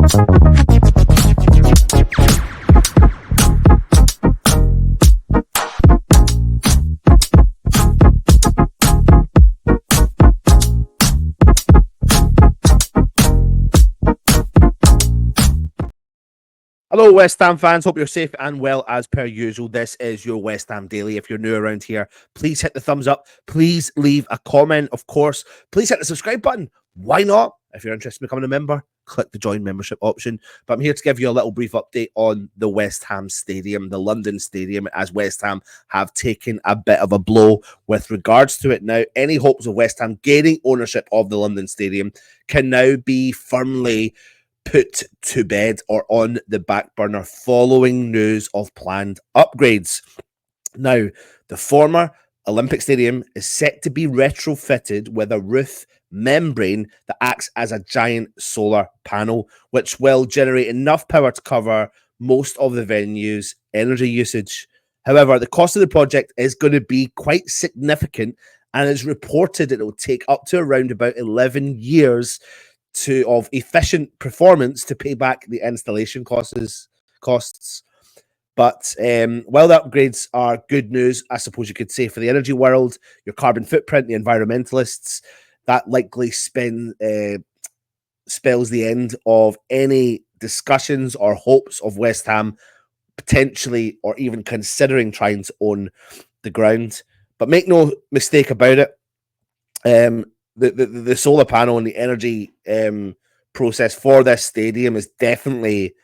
Hello, West Ham fans. Hope you're safe and well as per usual. This is your West Ham Daily. If you're new around here, please hit the thumbs up. Please leave a comment, of course. Please hit the subscribe button. Why not? If you're interested in becoming a member, click the join membership option. But I'm here to give you a little brief update on the West Ham Stadium, the London Stadium, as West Ham have taken a bit of a blow with regards to it now. Any hopes of West Ham gaining ownership of the London Stadium can now be firmly put to bed or on the back burner following news of planned upgrades. Now, the former Olympic Stadium is set to be retrofitted with a roof membrane that acts as a giant solar panel, which will generate enough power to cover most of the venue's energy usage. However, the cost of the project is going to be quite significant, and it's reported it will take up to around about 11 years of efficient performance to pay back the installation costs. But while the upgrades are good news, I suppose you could say, for the energy world, your carbon footprint, the environmentalists, that likely spells the end of any discussions or hopes of West Ham potentially or even considering trying to own the ground. But make no mistake about it, the solar panel and the energy process for this stadium is definitely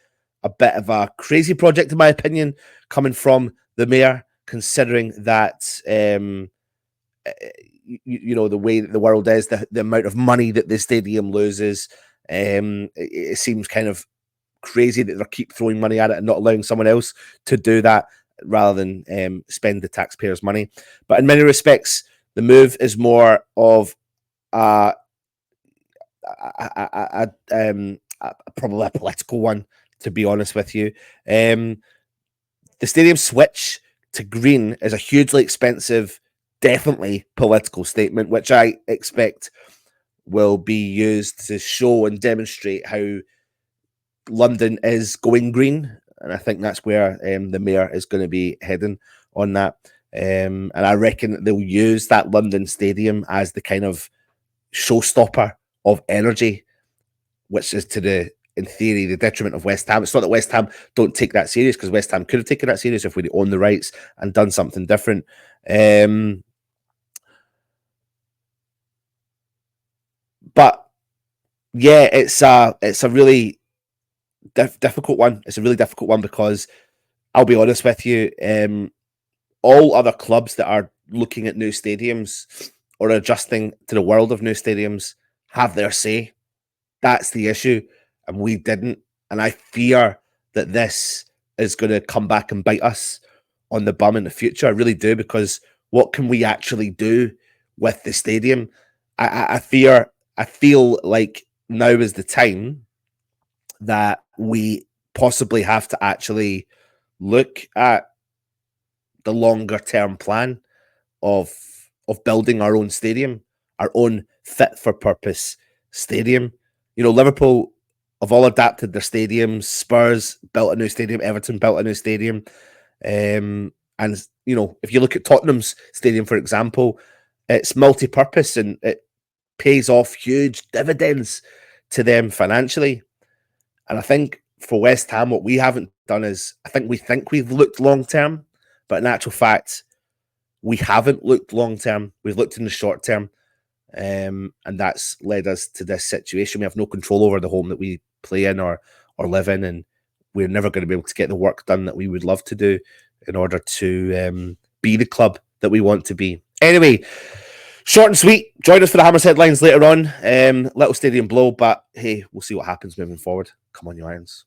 a bit of a crazy project, in my opinion, coming from the mayor, considering that you know, the way that the world is, the amount of money that the stadium loses. It seems kind of crazy that they keep throwing money at it and not allowing someone else to do that rather than spend the taxpayers' money. But in many respects, the move is more of probably a political one, to be honest with you. The stadium switch to green is a hugely expensive, definitely political statement, which I expect will be used to show and demonstrate how London is going green. And I think that's where the mayor is going to be heading on that. And I reckon that they'll use that London Stadium as the kind of showstopper of energy, which is in theory, the detriment of West Ham. It's not that West Ham don't take that serious, because West Ham could have taken that serious if we'd owned the rights and done something different. But yeah, it's a really difficult one. It's a really difficult one because I'll be honest with you, all other clubs that are looking at new stadiums or adjusting to the world of new stadiums have their say. That's the issue, and we didn't. And I fear that this is going to come back and bite us on the bum in the future. I really do, because what can we actually do with the stadium? I feel like now is the time that we possibly have to actually look at the longer term plan of building our own stadium, our own fit for purpose stadium. You know, Liverpool have all adapted their stadiums. Spurs built a new stadium. Everton built a new stadium. And, you know, if you look at Tottenham's stadium, for example, it's multi-purpose and it pays off huge dividends to them financially. And I think for West Ham, what we haven't done is, I think we've looked long-term, but in actual fact, we haven't looked long-term. We've looked in the short term. And that's led us to this situation. We have no control over the home that we play in or live in, and we're never going to be able to get the work done that we would love to do in order to be the club that we want to be. Anyway, short and sweet. Join us for the Hammers headlines later on. Little stadium blow, but hey, we'll see what happens moving forward. Come on, you Irons.